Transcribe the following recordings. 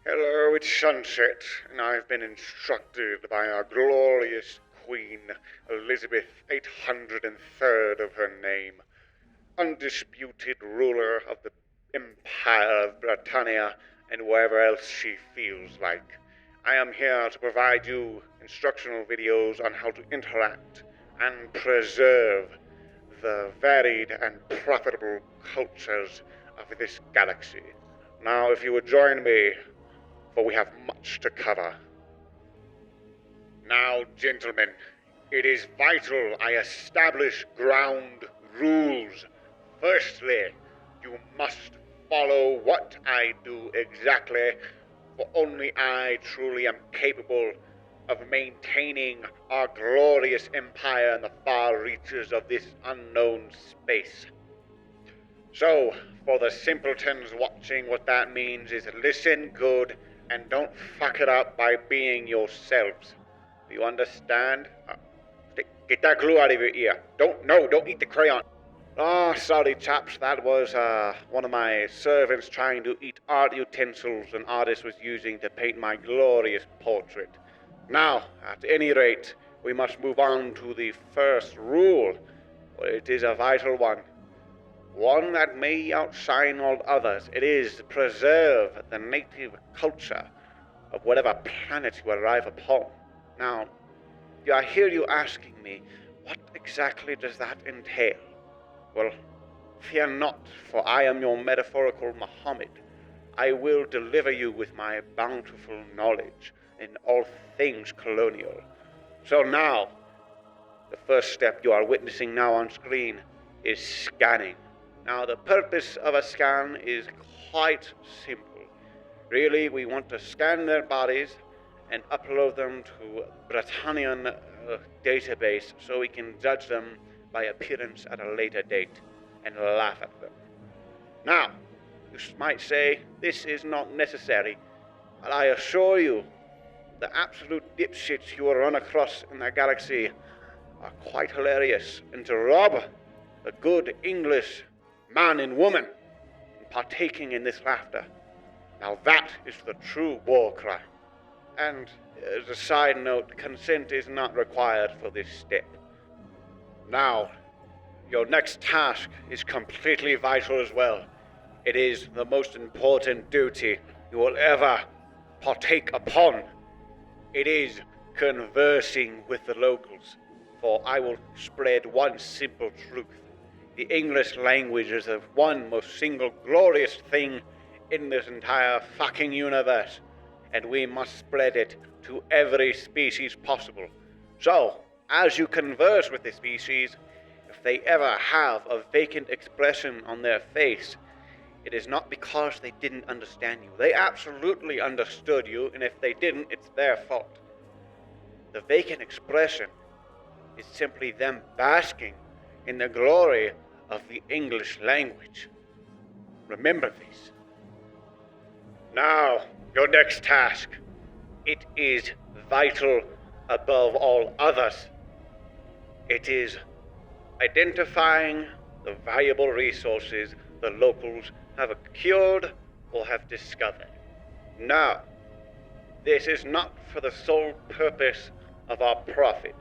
Hello, it's sunset, and I've been instructed by our glorious Queen, Elizabeth 803rd of her name, undisputed ruler of the Empire of Britannia and wherever else she feels like. I am here to provide you instructional videos on how to interact and preserve the varied and profitable cultures of this galaxy. Now, if you would join me, for we have much to cover. Now, gentlemen, it is vital I establish ground rules. Firstly, you must follow what I do exactly, for only I truly am capable of maintaining our glorious empire in the far reaches of this unknown space. So, for the simpletons watching, what that means is listen good and don't fuck it up by being yourselves. Do you understand? Get that glue out of your ear. Don't eat the crayon. Oh, sorry chaps, that was one of my servants trying to eat art utensils an artist was using to paint my glorious portrait. Now, at any rate, we must move on to the first rule, for it is a vital one. One that may outshine all others. It is preserve the native culture of whatever planet you arrive upon. Now, I hear you asking me, what exactly does that entail? Well, fear not, for I am your metaphorical Muhammad. I will deliver you with my bountiful knowledge in all things colonial. So now, the first step you are witnessing now on screen is scanning. Now, the purpose of a scan is quite simple. Really, we want to scan their bodies and upload them to Britannian database so we can judge them by appearance at a later date and laugh at them. Now, you might say this is not necessary, but I assure you, the absolute dipshits you will run across in the galaxy are quite hilarious, and to rob a good English man and woman and partaking in this laughter. Now that is the true war crime. And as a side note, consent is not required for this step. Now, your next task is completely vital as well. It is the most important duty you will ever partake upon. It is conversing with the locals, for I will spread one simple truth. The English language is the one most single glorious thing in this entire fucking universe, and we must spread it to every species possible. So, as you converse with the species, if they ever have a vacant expression on their face, it is not because they didn't understand you. They absolutely understood you, and if they didn't, it's their fault. The vacant expression is simply them basking in the glory of the English language. Remember this. Now, your next task. It is vital above all others. It is identifying the valuable resources the locals have acquired or have discovered. Now, this is not for the sole purpose of our profit.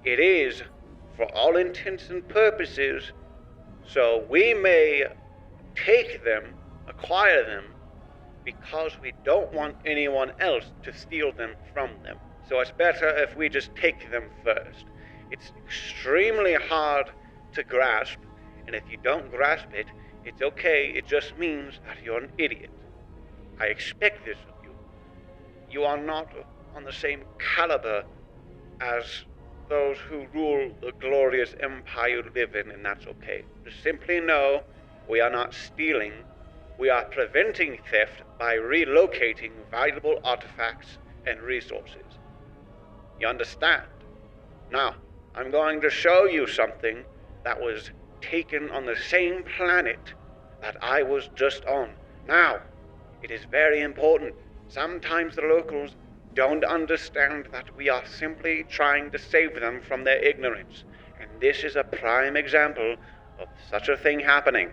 It is, for all intents and purposes, so we may take them, acquire them, because we don't want anyone else to steal them from them. So it's better if we just take them first. It's extremely hard to grasp, and if you don't grasp it, it's okay. It just means that you're an idiot. I expect this of you. You are not on the same caliber as those who rule the glorious empire you live in, and that's okay. Just simply know we are not stealing. We are preventing theft by relocating valuable artifacts and resources. You understand? Now, I'm going to show you something that was taken on the same planet that I was just on. Now, it is very important. Sometimes the locals don't understand that we are simply trying to save them from their ignorance. And this is a prime example of such a thing happening.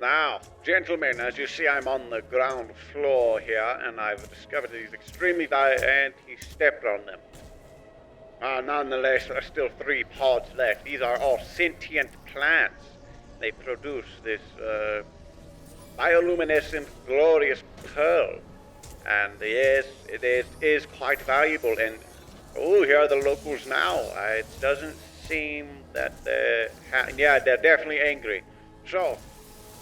Now, gentlemen, as you see, I'm on the ground floor here, and I've discovered these extremely valuable, and he stepped on them. Nonetheless, there are still 3 pods left. These are all sentient plants. They produce this bioluminescent, glorious pearl. And yes, it is quite valuable. And here are the locals now. It doesn't seem that they're definitely angry. So,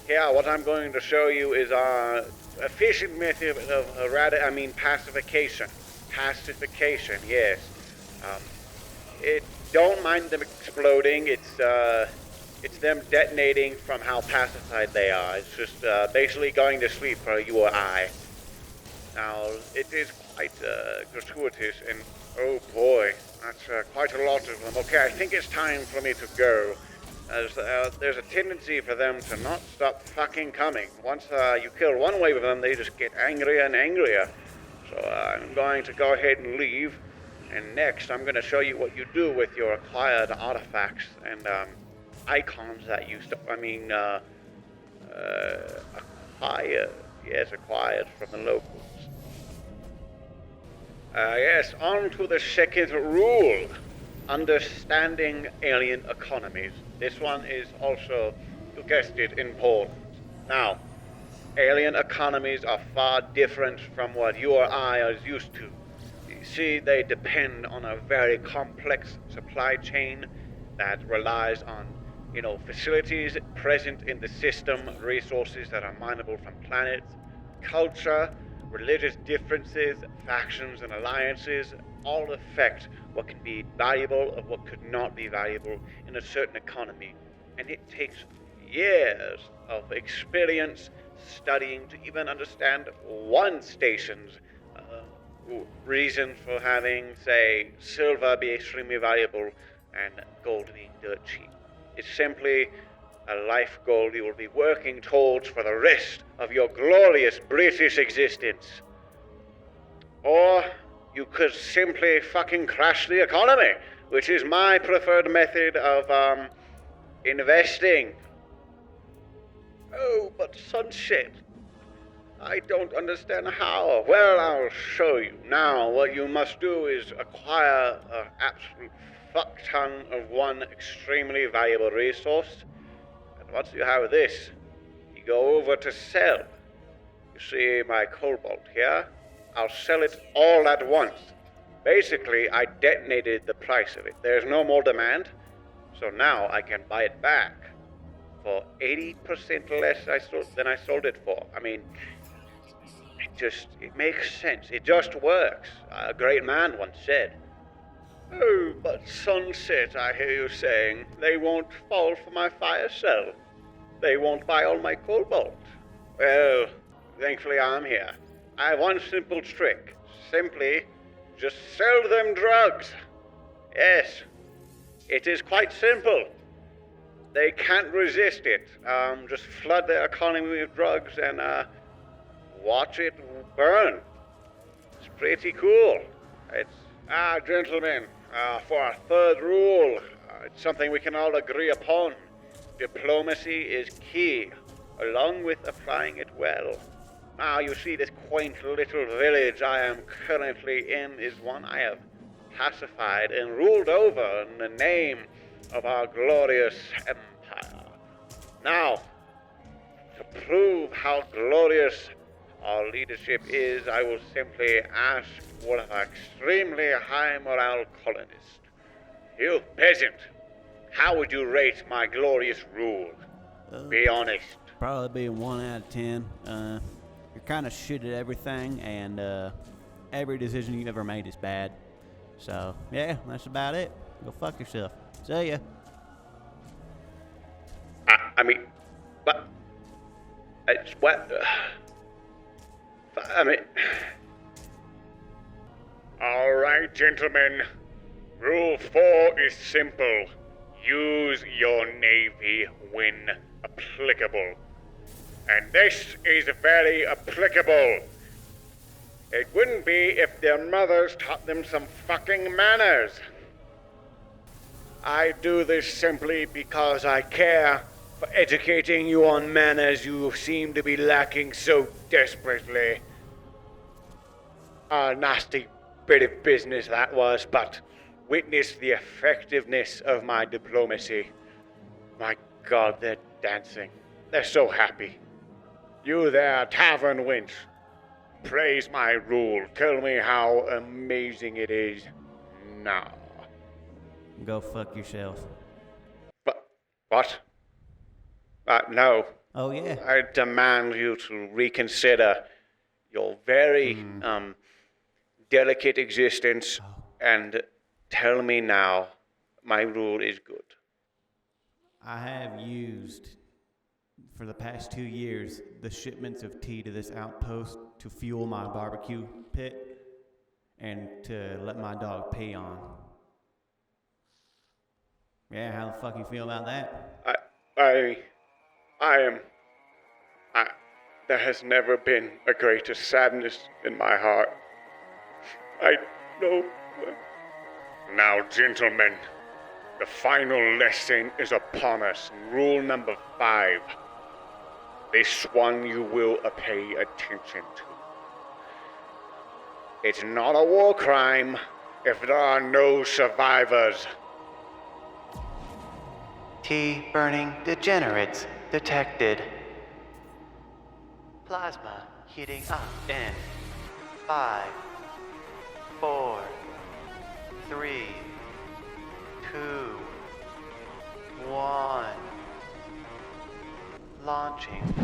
here, what I'm going to show you is our efficient method of pacification. Pacification, yes. Don't mind them exploding. It's them detonating from how pacified they are. It's just basically going to sleep for you or I. Now, it is quite gratuitous, and oh boy, that's quite a lot of them. Okay, I think it's time for me to go. As there's a tendency for them to not stop fucking coming. Once you kill one wave of them, they just get angrier and angrier. So I'm going to go ahead and leave. And next, I'm going to show you what you do with your acquired artifacts and icons that you acquired from the locals. Yes, on to the second rule. Understanding alien economies. This one is also, you guessed it, important. Now, alien economies are far different from what you or I are used to. You see, they depend on a very complex supply chain that relies on, facilities present in the system, resources that are mineable from planets, culture, religious differences, factions, and alliances all affect what can be valuable or what could not be valuable in a certain economy. And it takes years of experience studying to even understand one station's reason for having, say, silver be extremely valuable and gold being dirt cheap. It's simply a life goal you will be working towards for the rest of your glorious British existence. Or you could simply fucking crash the economy, which is my preferred method of investing. Oh, but Sunset, I don't understand how. Well, I'll show you. Now, what you must do is acquire an absolute fuck ton of one extremely valuable resource. And once you have this, you go over to sell. You see my cobalt here? I'll sell it all at once. Basically, I detonated the price of it. There's no more demand, so now I can buy it back for 80% less than I sold it for. I mean, it makes sense. It just works. A great man once said. Oh, but Sunset, I hear you saying, they won't fall for my fire sale. They won't buy all my cobalt. Well, thankfully I'm here. I have one simple trick. Simply, just sell them drugs. Yes, it is quite simple. They can't resist it. Just flood their economy with drugs and watch it burn. It's pretty cool. Gentlemen, for our third rule, it's something we can all agree upon. Diplomacy is key, along with applying it well. Now, you see, this quaint little village I am currently in is one I have pacified and ruled over in the name of our glorious empire. Now, to prove how glorious our leadership is, I will simply ask one of our extremely high morale colonists. You peasant, how would you rate my glorious rule? Be honest. Probably be a 1 out of 10. You're kind of shit at everything, and every decision you ever made is bad. So, yeah, that's about it. Go fuck yourself. See ya. It's what? All right, gentlemen. Rule 4 is simple. Use your navy when applicable. And this is very applicable. It wouldn't be if their mothers taught them some fucking manners. I do this simply because I care for educating you on manners you seem to be lacking so desperately. A nasty bit of business that was, but witness the effectiveness of my diplomacy. My God, they're dancing. They're so happy. You there, Tavern wench. Praise my rule. Tell me how amazing it is now. Go fuck yourself. But, what? No. Oh, yeah. I demand you to reconsider your very, delicate existence and tell me now my rule is good. I have used, for the past 2 years, the shipments of tea to this outpost to fuel my barbecue pit and to let my dog pee on. Yeah, how the fuck you feel about that? There has never been a greater sadness in my heart. I know. Now, gentlemen, the final lesson is upon us. Rule number 5. This one you will pay attention to. It's not a war crime if there are no survivors. Tea burning degenerates detected. Plasma heating up in 5, 4, 3, 2, 1. Launching